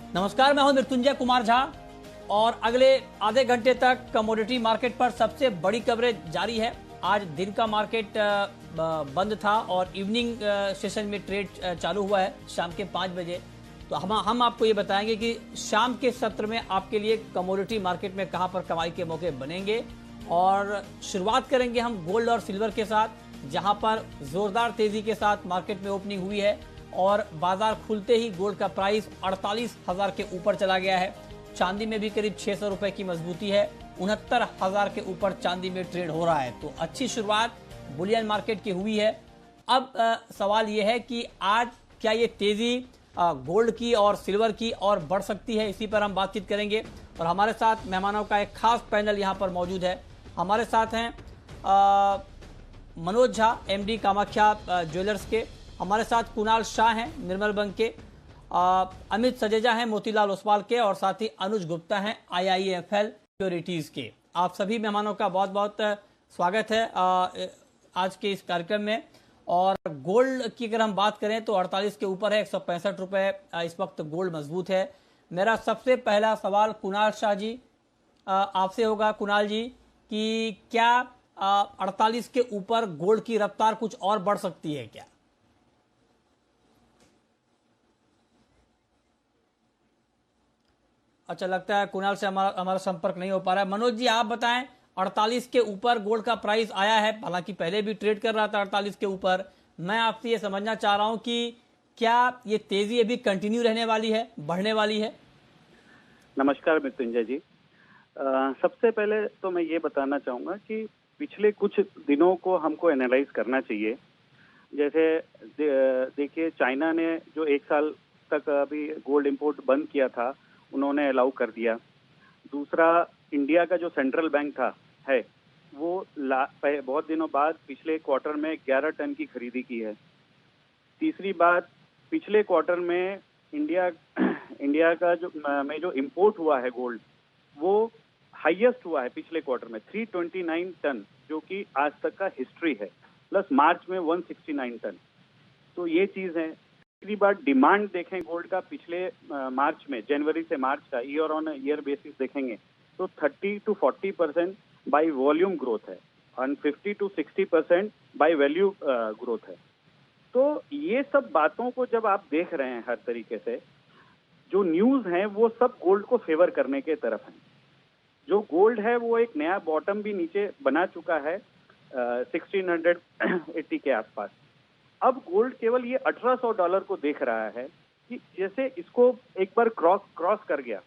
नमस्कार, मैं हूं मृत्युंजय कुमार झा और अगले आधे घंटे तक कमोडिटी मार्केट पर सबसे बड़ी कवरेज जारी है। आज दिन का मार्केट बंद था और इवनिंग सेशन में ट्रेड चालू हुआ है शाम के 5 बजे। तो हम आपको ये बताएंगे कि शाम के सत्र में आपके लिए कमोडिटी मार्केट में कहां पर कमाई के मौके बनेंगे। और शुरुआत करेंगे हम गोल्ड और सिल्वर के साथ, जहां पर जोरदार तेजी के साथ मार्केट में ओपनिंग हुई है और बाजार खुलते ही गोल्ड का प्राइस 48,000 के ऊपर चला गया है। चांदी में भी करीब 600 रुपए की मजबूती है, 69,000 के ऊपर चांदी में ट्रेड हो रहा है। तो अच्छी शुरुआत बुलियन मार्केट की हुई है। अब सवाल यह है कि आज क्या ये तेजी गोल्ड की और सिल्वर की और बढ़ सकती है, इसी पर हम बातचीत करेंगे। और हमारे साथ मेहमानों का एक खास पैनल यहाँ पर मौजूद है। हमारे साथ हैं मनोज झा, एमडी कामाख्या ज्वेलर्स के। हमारे साथ कुणाल शाह हैं निर्मल बैंक के, अमित सजेजा हैं मोतीलाल ओसवाल के, और साथ ही अनुज गुप्ता हैं IIFL सिक्योरिटीज के। आप सभी मेहमानों का बहुत बहुत स्वागत है आज के इस कार्यक्रम में। और गोल्ड की अगर हम बात करें तो 48 के ऊपर है, 165 रुपए इस वक्त गोल्ड मजबूत है। मेरा सबसे पहला सवाल कुणाल शाह जी आपसे होगा। कुणाल जी, कि क्या 48 के ऊपर गोल्ड की रफ्तार कुछ और बढ़ सकती है क्या? अच्छा, लगता है कुणाल से हमारा संपर्क नहीं हो पा रहा है। मनोज जी, आप बताएं, 48 के ऊपर गोल्ड का प्राइस आया है, हालांकि पहले भी ट्रेड कर रहा था 48 के ऊपर। मैं आपसे ये समझना चाह रहा हूं कि क्या ये तेजी अभी कंटिन्यू रहने वाली है, बढ़ने वाली है? नमस्कार मृत्युंजय जी। सबसे पहले तो मैं ये बताना चाहूंगा कि पिछले कुछ दिनों को हमको एनालाइज करना चाहिए। जैसे देखिए, चाइना ने जो 1 साल तक अभी गोल्ड इंपोर्ट बंद किया था, उन्होंने अलाउ कर दिया। दूसरा, इंडिया का जो सेंट्रल बैंक था है वो बहुत दिनों बाद पिछले क्वार्टर में 11 टन की खरीदी की है। तीसरी बात, पिछले क्वार्टर में इंडिया का जो इंपोर्ट हुआ है गोल्ड, वो हाईएस्ट हुआ है पिछले क्वार्टर में 329 टन, जो कि आज तक का हिस्ट्री है। प्लस मार्च में 169 टन। तो ये चीज है। तीसरी बात, डिमांड देखें गोल्ड का पिछले मार्च में, जनवरी से मार्च का ईयर ऑन ईयर बेसिस देखेंगे तो 30 to 40% बाई वॉल्यूम ग्रोथ है और 50 to 60% बाई वैल्यू ग्रोथ है। तो ये सब बातों को जब आप देख रहे हैं, हर तरीके से जो न्यूज हैं वो सब गोल्ड को फेवर करने के तरफ हैं। जो गोल्ड है वो एक नया बॉटम भी नीचे बना चुका है 1680 के आसपास। अब गोल्ड केवल ये $1800 को देख रहा है कि जैसे इसको एक बार क्रॉस कर गया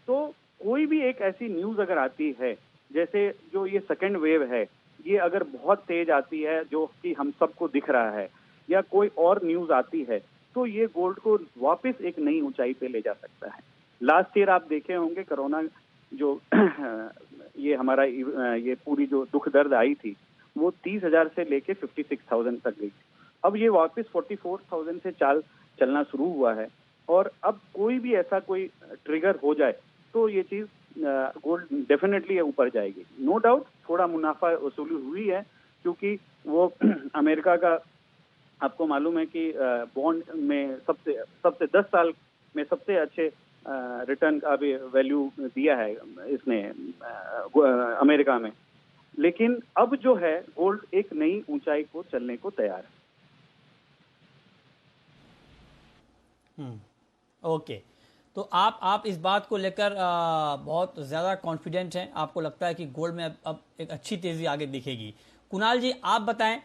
तो कोई भी एक ऐसी न्यूज अगर आती है, जैसे जो ये सेकेंड वेव है, ये अगर बहुत तेज आती है जो कि हम सबको दिख रहा है, या कोई और न्यूज आती है, तो ये गोल्ड को वापस एक नई ऊंचाई पे ले जा सकता है। लास्ट ईयर आप देखे होंगे, कोरोना जो ये हमारा ये पूरी जो दुख दर्द आई थी, वो 30,000 से लेके 56,000 तक गई। अब ये वापस 44,000 से चलना शुरू हुआ है। और अब कोई भी ऐसा कोई ट्रिगर हो जाए तो ये चीज गोल्ड डेफिनेटली ऊपर जाएगी। नो डाउट थोड़ा मुनाफा वसूली हुई है, क्योंकि वो अमेरिका का आपको मालूम है कि बॉन्ड में सबसे 10 साल में सबसे अच्छे रिटर्न का भी वैल्यू दिया है इसने अमेरिका में। लेकिन अब जो है गोल्ड एक नई ऊंचाई को चलने को तैयार है। ओके, तो आप इस बात को लेकर बहुत ज़्यादा कॉन्फिडेंट हैं, आपको लगता है कि गोल्ड में अब एक अच्छी तेज़ी आगे दिखेगी। कुणाल जी, आप बताएं,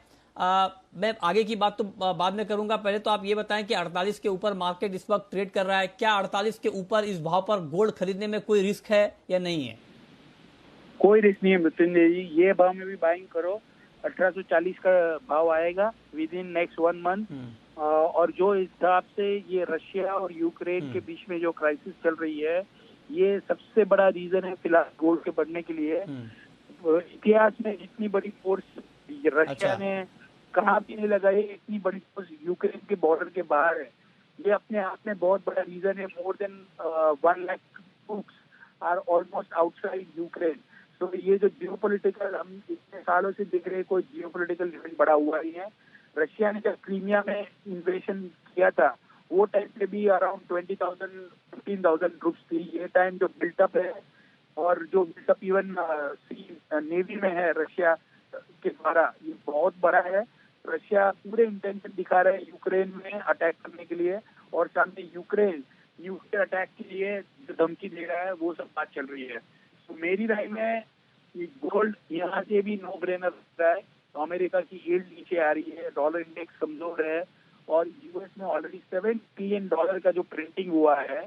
मैं आगे की बात तो बाद में करूंगा, पहले तो आप ये बताएं कि 48 के ऊपर मार्केट इस वक्त ट्रेड कर रहा है। क्या 48 के ऊपर इस भाव पर गोल्ड खरीदने में कोई रिस्क है या नहीं है? कोई रिस्क नहीं है मृत्युंजय जी, ये भाव में भी बाइंग करो। 1840 का भाव आएगा विद इन नेक्स्ट 1 मंथ। और जो हिसाब से ये रशिया और यूक्रेन के बीच में जो क्राइसिस चल रही है, ये सबसे बड़ा रीजन है फिलहाल गोल्ड के बढ़ने के लिए। इतिहास में इतनी बड़ी फोर्स रशिया ने कहाँ भी नहीं लगाई, इतनी बड़ी फोर्स यूक्रेन के बॉर्डर के बाहर है। ये अपने आप में बहुत बड़ा रीजन है। More than 1 lakh troops are almost outside Ukraine. तो ये जो जियोपॉलिटिकल हम इतने सालों से देख रहे हैं, कोई जियोपॉलिटिकल इवेंट बड़ा हुआ ही है। रशिया ने जब क्रीमिया में इन्वेशन किया था, वो टाइम पे भी अराउंड 20,000 15,000 ट्रूप्स थी। ये टाइम जो बिल्टअप है और जो बिल्टअप इवन नेवी में है रशिया के द्वारा, ये बहुत बड़ा है। रशिया पूरे इंटेंशन दिखा रहे हैं यूक्रेन में अटैक करने के लिए, और सामने यूक्रेन यूक्रेन अटैक के लिए जो धमकी दे रहा है वो सब बात चल रही है। तो मेरी राय में ये गोल्ड यहाँ से भी नो ब्रेनर रहा है। तो अमेरिका की यील्ड नीचे आ रही है, डॉलर इंडेक्स कमजोर है, और यूएस में ऑलरेडी $7 ट्रिलियन का जो प्रिंटिंग हुआ है,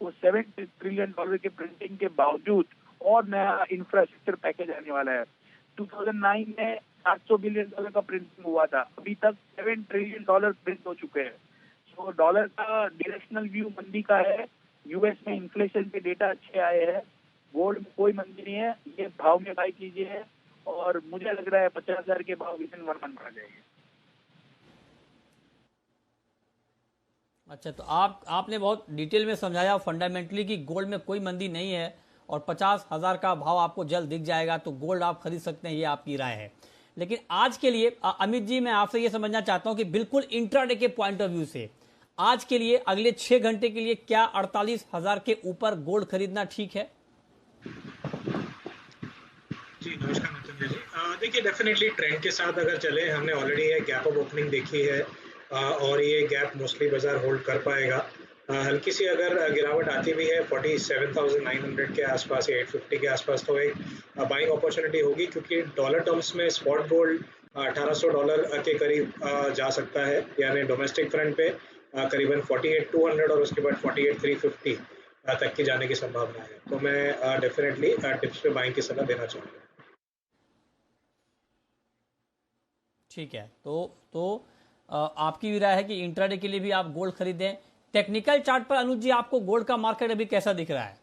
वो $7 ट्रिलियन के प्रिंटिंग के बावजूद और नया इंफ्रास्ट्रक्चर पैकेज आने वाला है। 2009 में $700 बिलियन का प्रिंटिंग हुआ था, अभी तक $7 ट्रिलियन प्रिंट हो चुके हैं। तो डॉलर का डायरेक्शनल व्यू मंदी का है। यूएस में इन्फ्लेशन के डेटा अच्छे आए हैं, गोल्ड में कोई मंदी नहीं है, ये भाव में बाई कीजिए, और मुझे लग रहा है 50,000 के भाव विदिन 1 मंथ आ जाएंगे। अच्छा, तो आपने बहुत डिटेल में समझाया फंडामेंटली कि गोल्ड में कोई मंदी नहीं है और 50,000 का भाव आपको जल्द दिख जाएगा, तो गोल्ड आप खरीद सकते हैं, ये आपकी राय है। लेकिन आज के लिए अमित जी, मैं आपसे ये समझना चाहता हूं कि बिल्कुल इंट्राडे के पॉइंट ऑफ व्यू से आज के लिए अगले 6 घंटे के लिए क्या 48,000 के ऊपर गोल्ड खरीदना ठीक है? जी नमस्कार मृत्युंजय जी। देखिए डेफिनेटली ट्रेंड के साथ अगर चले, हमने ऑलरेडी ये गैप अप ओपनिंग देखी है और ये गैप मोस्टली बाजार होल्ड कर पाएगा। हल्की सी अगर गिरावट आती भी है 47,900 के आसपास या 850 के आसपास, तो एक बाइंग अपॉर्चुनिटी होगी, क्योंकि डॉलर टर्म्स में स्पॉट गोल्ड $1,800 के करीब जा सकता है, यानी डोमेस्टिक फ्रंट पे करीबन 48,200 और उसके बाद 48,350 तक की जाने की संभावना है। तो मैं डेफिनेटली टिप्स पे बाइंग की सलाह देना चाहूँगा। ठीक है, तो आपकी भी राय है कि इंट्राडे के लिए भी आप गोल्ड खरीदें। टेक्निकल चार्ट पर अनुज जी, आपको गोल्ड का मार्केट अभी कैसा दिख रहा है?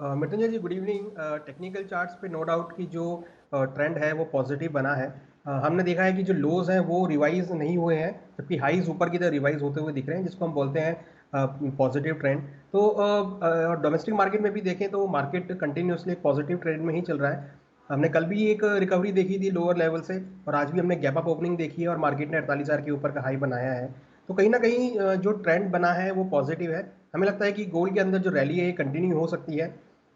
मृत्युंजय जी गुड इवनिंग। टेक्निकल चार्ट्स पे नो डाउट कि जो ट्रेंड है वो पॉजिटिव बना है। हमने देखा है कि जो लोज हैं वो रिवाइज नहीं हुए हैं, जबकि हाईज ऊपर की तरफ रिवाइज होते हुए दिख रहे हैं, जिसको हम बोलते हैं पॉजिटिव ट्रेंड। तो डोमेस्टिक मार्केट में भी देखें तो मार्केट कंटिन्यूसली पॉजिटिव ट्रेंड में ही चल रहा है। हमने कल भी एक रिकवरी देखी थी लोअर लेवल से, और आज भी हमने गैप अप ओपनिंग देखी है और मार्केट ने 48,000 के ऊपर का हाई बनाया है। तो कहीं ना कहीं जो ट्रेंड बना है वो पॉजिटिव है। हमें लगता है कि गोल्ड के अंदर जो रैली है ये कंटिन्यू हो सकती है।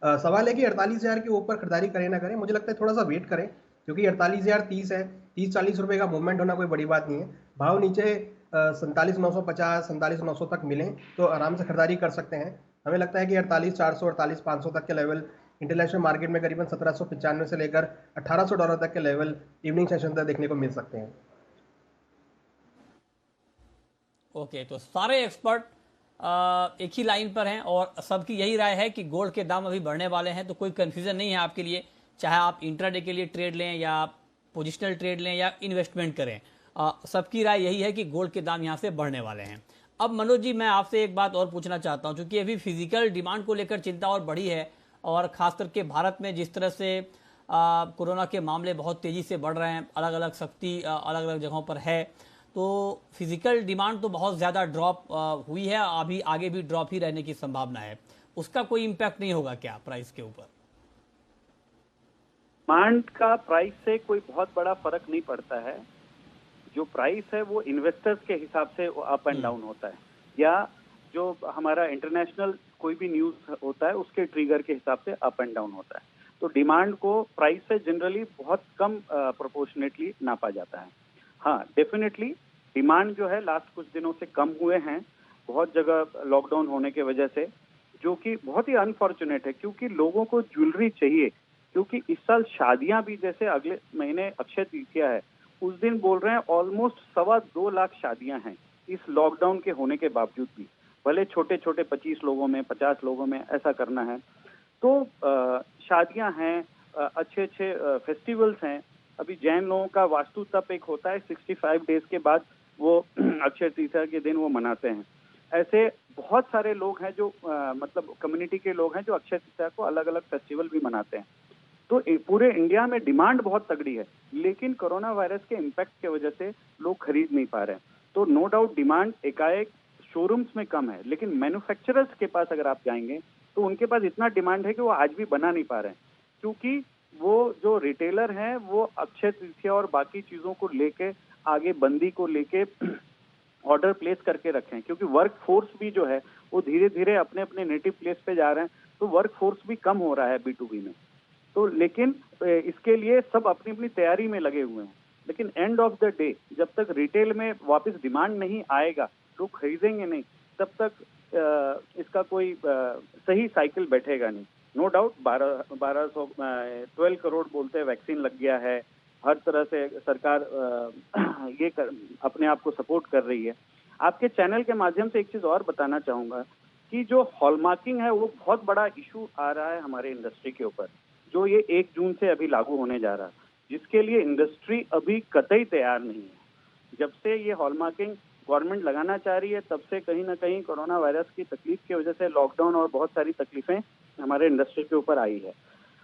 सवाल है कि 48,000 के ऊपर खरीदारी करें ना करें। मुझे लगता है थोड़ा सा वेट करें, क्योंकि 48,030 है, 30-40 रुपये का मूवमेंट होना कोई बड़ी बात नहीं है। भाव नीचे 47,950 47,900 तक मिलें तो आराम से खरीदारी कर सकते हैं। हमें लगता है कि 48,400 48,500 तक के लेवल इंटरनेशनल मार्केट में करीबन 1795 से लेकर $1,800 तक के लेवल इवनिंग सेशन तक देखने को मिल सकते हैं। ओके, तो सारे एक्सपर्ट एक ही लाइन पर हैं और सबकी यही राय है कि गोल्ड के दाम अभी बढ़ने वाले हैं, तो कोई कंफ्यूजन नहीं है आपके लिए, चाहे आप इंट्राडे के लिए ट्रेड लें या पोजिशनल ट्रेड लें या इन्वेस्टमेंट करें। सबकी राय यही है कि गोल्ड के दाम यहाँ से बढ़ने वाले हैं। अब मनोज जी, मैं आपसे एक बात और पूछना चाहता हूँ, क्योंकि अभी फिजिकल डिमांड को लेकर चिंता और बढ़ी है, और ख़ास करके भारत में जिस तरह से कोरोना के मामले बहुत तेज़ी से बढ़ रहे हैं, अलग अलग सख्ती अलग अलग जगहों पर है, तो फिजिकल डिमांड तो बहुत ज़्यादा ड्रॉप हुई है, अभी आगे भी ड्रॉप ही रहने की संभावना है। उसका कोई इम्पैक्ट नहीं होगा क्या प्राइस के ऊपर? डिमांड का प्राइस से कोई बहुत बड़ा फर्क नहीं पड़ता है। जो प्राइस है वो इन्वेस्टर्स के हिसाब से अप एंड डाउन होता है, या जो हमारा इंटरनेशनल कोई भी न्यूज़ होता है उसके ट्रिगर के हिसाब से अप एंड डाउन होता है। तो डिमांड को प्राइस से जनरली बहुत कम प्रोपोर्शनेटली नापा जाता है। हाँ, डेफिनेटली डिमांड जो है लास्ट कुछ दिनों से कम हुए हैं, बहुत जगह लॉकडाउन होने की वजह से, जो कि बहुत ही अनफॉर्चुनेट है, क्योंकि लोगों को ज्वेलरी चाहिए। क्योंकि इस साल शादियां भी, जैसे अगले महीने अक्षय तृतीया है, उस दिन बोल रहे हैं ऑलमोस्ट 2.25 लाख शादियां हैं इस लॉकडाउन के होने के बावजूद भी। भले छोटे छोटे 25 लोगों में 50 लोगों में ऐसा करना है, तो शादियां हैं, अच्छे अच्छे फेस्टिवल्स हैं। अभी जैन लोगों का वास्तु तप एक होता है, 65 डेज के बाद वो अक्षय तृतीया के दिन वो मनाते हैं। ऐसे बहुत सारे लोग हैं जो मतलब कम्युनिटी के लोग हैं जो अक्षय तृतीया को अलग अलग फेस्टिवल भी मनाते हैं। तो पूरे इंडिया में डिमांड बहुत तगड़ी है, लेकिन कोरोना वायरस के इम्पैक्ट की वजह से लोग खरीद नहीं पा रहे हैं। तो नो डाउट डिमांड एकाएक शोरूम्स में कम है, लेकिन मैन्युफैक्चरर्स के पास अगर आप जाएंगे तो उनके पास इतना डिमांड है कि वो आज भी बना नहीं पा रहे हैं, क्योंकि वो जो रिटेलर हैं वो अक्षय तृतीया और बाकी चीजों को लेके, आगे बंदी को लेके ऑर्डर प्लेस करके रखें, क्योंकि वर्क फोर्स भी जो है वो धीरे धीरे अपने अपने नेटिव प्लेस पे जा रहे हैं, तो वर्क फोर्स भी कम हो रहा है B2B में। तो लेकिन इसके लिए सब अपनी अपनी तैयारी में लगे हुए हैं, लेकिन एंड ऑफ द डे जब तक रिटेल में वापस डिमांड नहीं आएगा, लोग खरीदेंगे नहीं, तब तक इसका कोई सही साइकिल बैठेगा नहीं। नो डाउट 12 करोड़ बोलते हैं वैक्सीन लग गया है, हर तरह से सरकार अपने आप को सपोर्ट कर रही है। आपके चैनल के माध्यम से एक चीज और बताना चाहूंगा कि जो हॉलमार्किंग है वो बहुत बड़ा इशू आ रहा है हमारे इंडस्ट्री के ऊपर, जो ये 1 जून से अभी लागू होने जा रहा है, जिसके लिए इंडस्ट्री अभी कतई तैयार नहीं है। जब से ये हॉलमार्किंग गवर्नमेंट लगाना चाह रही है, तब से कहीं ना कहीं कोरोना वायरस की तकलीफ की वजह से लॉकडाउन और बहुत सारी तकलीफें हमारे इंडस्ट्री के ऊपर आई है,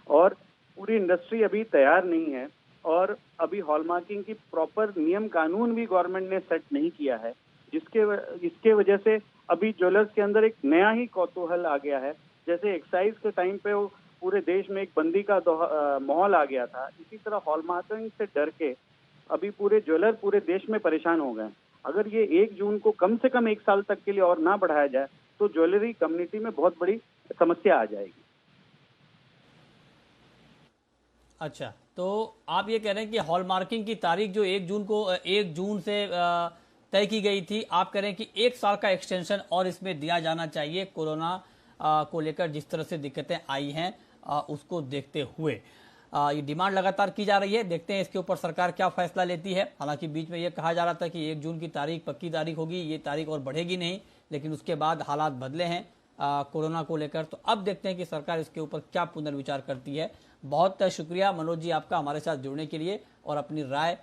और पूरी इंडस्ट्री अभी तैयार नहीं है। और अभी हॉलमार्किंग की प्रॉपर नियम कानून भी गवर्नमेंट ने सेट नहीं किया है, जिसके वजह से अभी ज्वेलर्स के अंदर एक नया ही कौतूहल आ गया है। जैसे एक्साइज के टाइम पे वो पूरे देश में एक बंदी का माहौल आ गया था, इसी तरह हॉलमार्किंग से डर के अभी पूरे ज्वेलर पूरे देश में परेशान हो गए। अगर ये 1 जून को कम से कम 1 साल तक के लिए और ना बढ़ाया जाए तो ज्वेलरी कम्युनिटी में बहुत बड़ी समस्या आ जाएगी। अच्छा, तो आप ये कह रहे हैं कि हॉलमार्किंग की तारीख जो 1 जून से तय की गई थी, आप कह रहे हैं कि 1 साल का एक्सटेंशन और इसमें दिया जाना चाहिए, कोरोना को लेकर जिस तरह से दिक्कतें आई हैं उसको देखते हुए। ये डिमांड लगातार की जा रही है, देखते हैं इसके ऊपर सरकार क्या फैसला लेती है। हालांकि बीच में ये कहा जा रहा था कि 1 जून की तारीख पक्की तारीख होगी, ये तारीख और बढ़ेगी नहीं, लेकिन उसके बाद हालात बदले हैं कोरोना को लेकर। तो अब देखते हैं कि सरकार इसके ऊपर क्या पुनर्विचार करती है। बहुत शुक्रिया मनोज जी आपका हमारे साथ जुड़ने के लिए और अपनी राय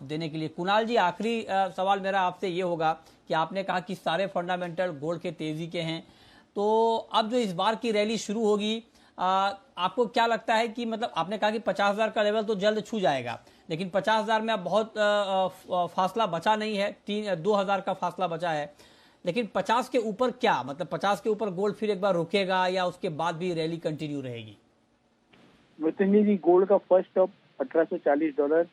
देने के लिए। कुणाल जी, आखिरी सवाल मेरा आपसे ये होगा कि आपने कहा कि सारे फंडामेंटल गोल्ड के तेजी के हैं, तो अब जो इस बार की रैली शुरू होगी, आपको क्या लगता है कि मतलब आपने कहा कि 50,000 का लेवल तो जल्द छू जाएगा, लेकिन 50,000 में अब बहुत फासला बचा नहीं है, 2,000 का फासला बचा है, लेकिन 50 के ऊपर क्या, मतलब 50 के ऊपर गोल्ड फिर एक बार रुकेगा या उसके बाद भी रैली कंटिन्यू रहेगी? मिथुन जी, गोल्ड का फर्स्ट स्टॉप $1840,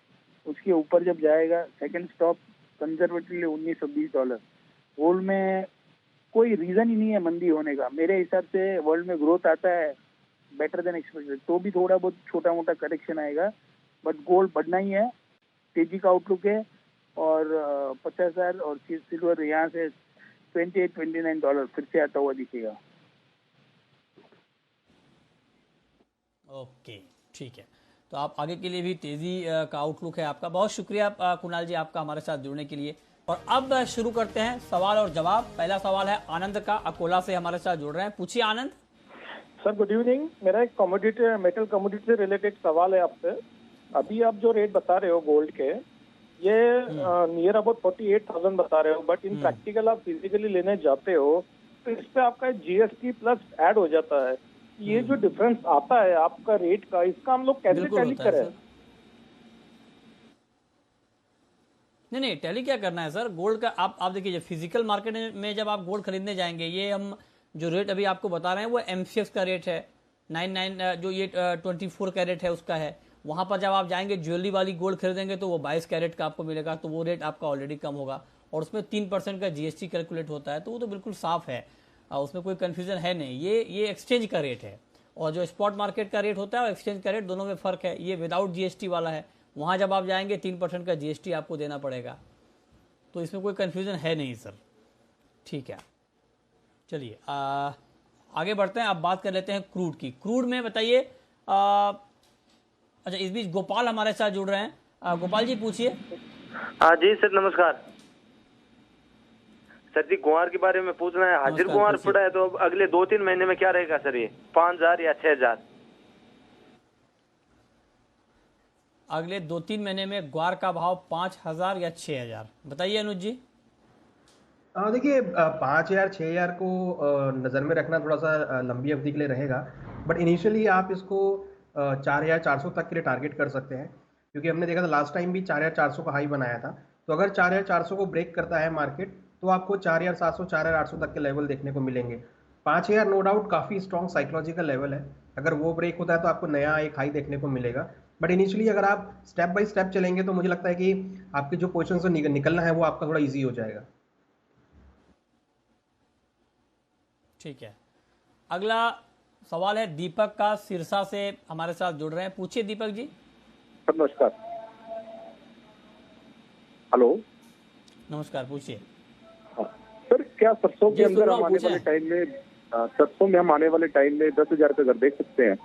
उसके ऊपर जब जाएगा सेकंड स्टॉप कंजर्वेटिवली $1920। गोल्ड में कोई रीजन ही नहीं है मंदी होने का। मेरे हिसाब से वर्ल्ड में ग्रोथ आता है बेटर देन एक्सपेक्टेड, तो भी थोड़ा बहुत छोटा मोटा करेक्शन आएगा, बट गोल्ड बढ़ना ही है, तेजी का आउटलुक है। और 50,000 और सिल्वर यहाँ से $28-29 फिर से आता हुआ दिखेगा। ओके, ठीक है, तो आप आगे के लिए भी तेजी का आउटलुक है आपका। बहुत शुक्रिया कुणाल जी आपका हमारे साथ जुड़ने के लिए। और अब शुरू करते हैं सवाल और जवाब। पहला सवाल है आनंद का, अकोला से हमारे साथ जुड़ रहे हैं, पूछिए आनंद। सर गुड इवनिंग, मेरा एक कमोडिटी मेटल कमोडिटी से रिलेटेड सवाल है आपसे। अभी आप जो रेट बता रहे हो गोल्ड के, ये नियर अबाउट 48,000 बता रहे हो, बट इन प्रैक्टिकल आप फिजिकली लेने जाते हो तो इस पे आपका GST प्लस ऐड हो जाता है। ये जो डिफरेंस आता है आपका रेट का, इसका हम लोग कैसे टैली करें? नहीं, टैली क्या करना है सर, गोल्ड का आप देखिए, फिजिकल मार्केट में जब आप गोल्ड खरीदने जाएंगे, ये हम जो रेट अभी आपको बता रहे हैं वो MCX का रेट है, 99 जो ये 24 कैरेट है उसका है। वहां पर जब आप जाएंगे ज्वेलरी वाली गोल्ड खरीदेंगे तो वो 22 कैरेट का आपको मिलेगा, तो वो रेट आपका ऑलरेडी कम होगा और उसमें 3% का GST कैलकुलेट होता है, तो वो तो बिल्कुल साफ है, उसमें कोई कन्फ्यूजन है नहीं। ये एक्सचेंज का रेट है और जो स्पॉट मार्केट का रेट होता है और एक्सचेंज का रेट, दोनों में फ़र्क है। ये विदाउट GST वाला है, वहाँ जब आप जाएंगे 3% का GST आपको देना पड़ेगा, तो इसमें कोई कन्फ्यूजन है नहीं सर। ठीक है, चलिए आगे बढ़ते हैं। अब बात कर लेते हैं क्रूड की। क्रूड में बताइए, अच्छा इस बीच गोपाल हमारे साथ जुड़ रहे हैं। गोपाल जी पूछिए। हाँ जी सर, नमस्कार सर जी। गुआर के बारे में पूछना है। हाजिर गुआर पड़ा है तो अगले 2-3 महीने में क्या रहेगा सर, ये 5,000 या 6,000? अगले 2-3 महीने में ग्वार का भाव 5,000 या 6,000, बताइए अनुज जी। देखिए 5,000 6,000 को नज़र में रखना थोड़ा सा लंबी अवधि के लिए रहेगा, बट इनिशियली आप इसको 4,400 तक के लिए टारगेट कर सकते हैं, क्योंकि हमने देखा था लास्ट टाइम भी 4,400 का हाई बनाया था। तो अगर 4,400 को ब्रेक करता है मार्केट तो आपको 4,700 4,800 तक के लेवल देखने को मिलेंगे। 5,000 नो डाउट काफ़ी स्ट्रॉन्ग साइकोलॉजिकल लेवल है, अगर वो ब्रेक होता है तो आपको नया एक हाई देखने को मिलेगा। बट इनिशियली अगर आप स्टेप बाय स्टेप चलेंगे तो मुझे लगता है कि आपकी जो पोजीशन से निकलना है वो आपका थोड़ा ईजी हो जाएगा। ठीक है, अगला सवाल है दीपक का, सिरसा से हमारे साथ जुड़ रहे हैं। पूछिए दीपक जी। नमस्कार। हेलो। नमस्कार, पूछिए। हाँ सर, क्या सरसों के अंदर हम आने वाले टाइम में सरसों में हम आने वाले टाइम में 10,000 का घर देख सकते हैं?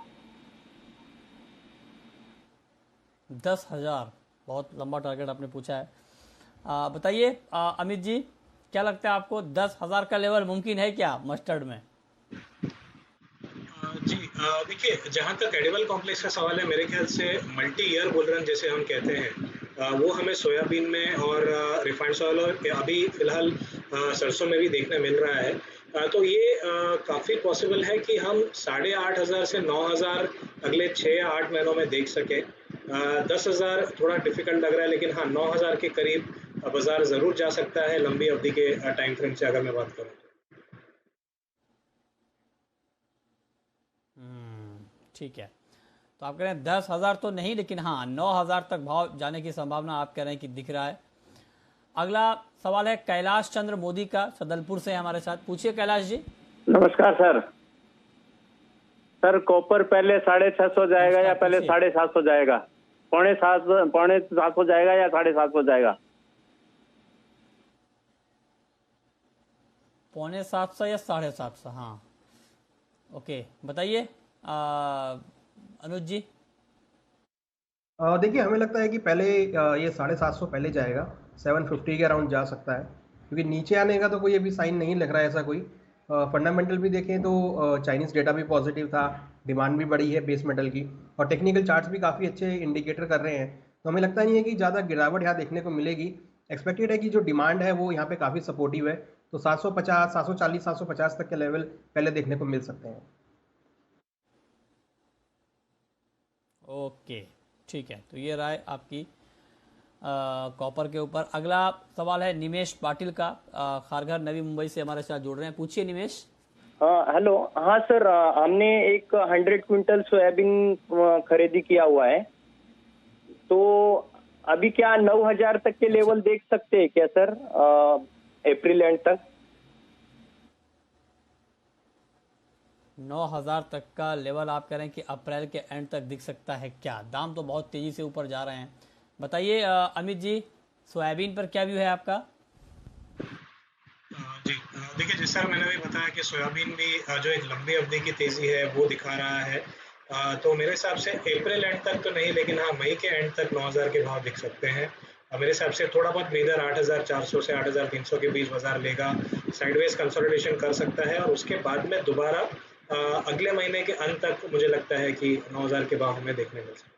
10,000 बहुत लंबा टारगेट आपने पूछा है। बताइए अमित जी, क्या लगता है आपको 10,000 का लेवल मुमकिन है क्या मस्टर्ड में? जी देखिए, जहाँ तक एडिबल कॉम्प्लेक्स का सवाल है, मेरे ख्याल से मल्टी ईयर बुल रन जैसे हम कहते हैं वो हमें सोयाबीन में और रिफाइंड ऑयल और अभी फिलहाल सरसों में भी देखने मिल रहा है। तो ये काफ़ी पॉसिबल है कि हम 8,500 से 9,000 अगले 6 या 8 महीनों में देख सके। 10,000 थोड़ा डिफिकल्ट लग रहा है, लेकिन हाँ 9,000 के करीब बाजार ज़रूर जा सकता है लंबी अवधि के टाइम फ्रेम से अगर मैं बात करूँ। ठीक है, तो आप कह रहे हैं 10,000 तो नहीं, लेकिन हाँ 9,000 तक भाव जाने की संभावना आप कह रहे हैं कि दिख रहा है। अगला सवाल है कैलाश चंद्र मोदी का, सदलपुर से हमारे साथ। पूछिए कैलाश जी। नमस्कार सर। सर कॉपर पहले 650 जाएगा या पहले 750 जाएगा? 6.5 जाएगा या 750 जाएगा? 7.25 या 750? हाँ ओके, बताइए अनुज जी। देखिए हमें लगता है कि पहले ये 750 पहले जाएगा, 750 के अराउंड जा सकता है, क्योंकि नीचे आने का तो कोई अभी साइन नहीं लग रहा है ऐसा कोई। फंडामेंटल भी देखें तो चाइनीज़ डेटा भी पॉजिटिव था, डिमांड भी बढ़ी है बेस मेटल की, और टेक्निकल चार्ट्स भी काफ़ी अच्छे इंडिकेटर कर रहे हैं। तो हमें लगता नहीं है कि ज़्यादा गिरावट यहाँ देखने को मिलेगी। एक्सपेक्टेड है कि जो डिमांड है वो यहाँ पे काफ़ी सपोर्टिव है, तो 750, 740, 750 तक के लेवल पहले देखने को मिल सकते हैं। ओके ठीक है, तो ये राय आपकी कॉपर के ऊपर। अगला सवाल है निमेश पाटिल का, खारघर नवी मुंबई से हमारे साथ जुड़ रहे हैं। पूछिए निमेश। हेलो। हाँ सर, हमने एक 100 क्विंटल सोयाबीन खरीदी किया हुआ है, तो अभी क्या 9,000 तक के लेवल देख सकते हैं क्या सर अप्रैल एंड तक? 9,000 तक का लेवल आप कह रहे हैं कि अप्रैल के एंड तक दिख सकता है क्या? दाम तो बहुत तेजी से ऊपर जा रहे हैं। बताइए अमित जी, सोयाबीन पर क्या व्यू है आपका? जी देखिए, जिस तरह मैंने भी बताया कि सोयाबीन भी जो एक लंबी अवधि की तेजी है वो दिखा रहा है। तो मेरे हिसाब से अप्रैल एंड तक तो नहीं, लेकिन हाँ मई के एंड तक 9,000 के भाव दिख सकते हैं। मेरे हिसाब से थोड़ा बहुत ब्रीदर 8,400 से 8,300 के बीच बाजार लेगा, साइडवेज कंसोलिडेशन कर सकता है, और उसके बाद में दोबारा अगले महीने के अंत तक मुझे लगता है कि 9,000 के भाव हमें देखने मिल सकते हैं।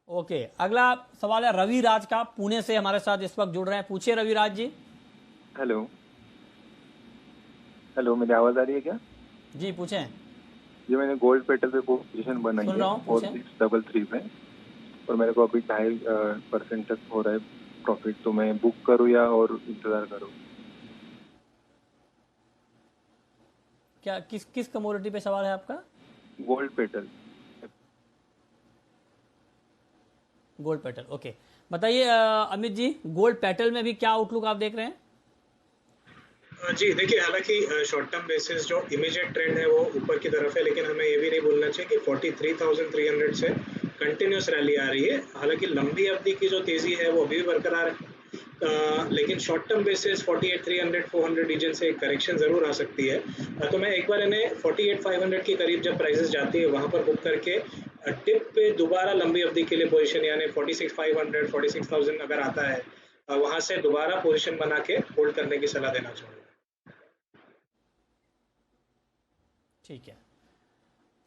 ओके, अगला सवाल है रवि राज का, पुणे से हमारे साथ इस वक्त जुड़ रहे हैं। पूछिए रवि राज जी। हेलो हेलो, मेरी आवाज आ रही है क्या? जी पूछें। जी मैंने गोल्ड पेटल पे पोजीशन बनाई है 4633 पे, और मेरे को अभी 2.5% तक हो रहा है प्रॉफिट, तो मैं बुक करूँ या और इंतजार करूँ? क्या किस कमोडिटी पे सवाल है आपका? Gold petal. Gold petal, okay. बताइए अमित जी, गोल्ड पेटल में भी क्या आउटलुक आप देख रहे हैं? जी देखिए, हालांकि शॉर्ट टर्म बेसिस जो इमीडिएट ट्रेंड है वो ऊपर की तरफ है, लेकिन हमें ये भी नहीं भूलना चाहिए कि 43,300 से कंटिन्यूस रैली आ रही है। हालांकि लंबी अवधि की जो तेजी है वो अभी भी बरकरार है, लेकिन शॉर्ट टर्म बेसिस 48,300 400 रीजन से एक करेक्शन जरूर आ सकती है। तो मैं एक बार इन्हें 48,500 के करीब जब प्राइसेस जाती है वहां पर बुक करके टिप पे दोबारा लंबी अवधि के लिए पोजीशन, यानी 46,500 46,000 अगर आता है वहां से दोबारा पोजीशन बना के होल्ड करने की सलाह देना चाहूंगा। ठीक है,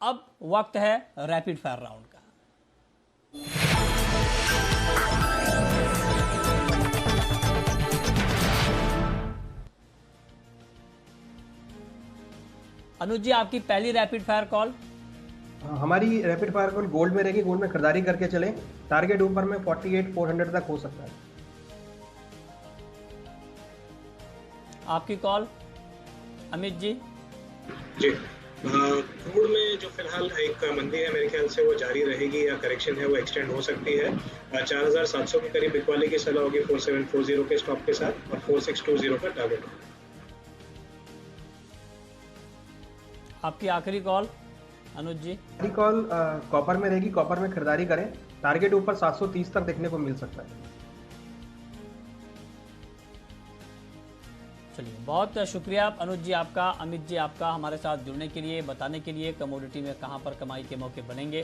अब वक्त है रैपिड फायर राउंड का। अनुज जी, आपकी पहली रैपिड फायर कॉल। हमारी रैपिड फायर कॉल गोल्ड में रहेगी, गोल्ड में खरीदारी करके चलें, टारगेट ऊपर में 48,400 तक हो सकता है। आपकी कॉल अमित जी। जी, क्रूड में जो फिलहाल एक मंदी है मेरे ख्याल से वो जारी रहेगी या करेक्शन है वो एक्सटेंड हो सकती है। 4700 के करीब बिकवाली की सलाह होगी 4740 के स्टॉप के साथ और 4620 का टारगेट। आपकी आखिरी कॉल अनुज जी। आखिरी कॉल कॉपर में रहेगी, कॉपर में खरीदारी करें, टारगेट ऊपर 730 तक देखने को मिल सकता है। चलिए, बहुत शुक्रिया अनुज जी आपका, अमित जी आपका हमारे साथ जुड़ने के लिए, बताने के लिए कमोडिटी में कहां पर कमाई के मौके बनेंगे।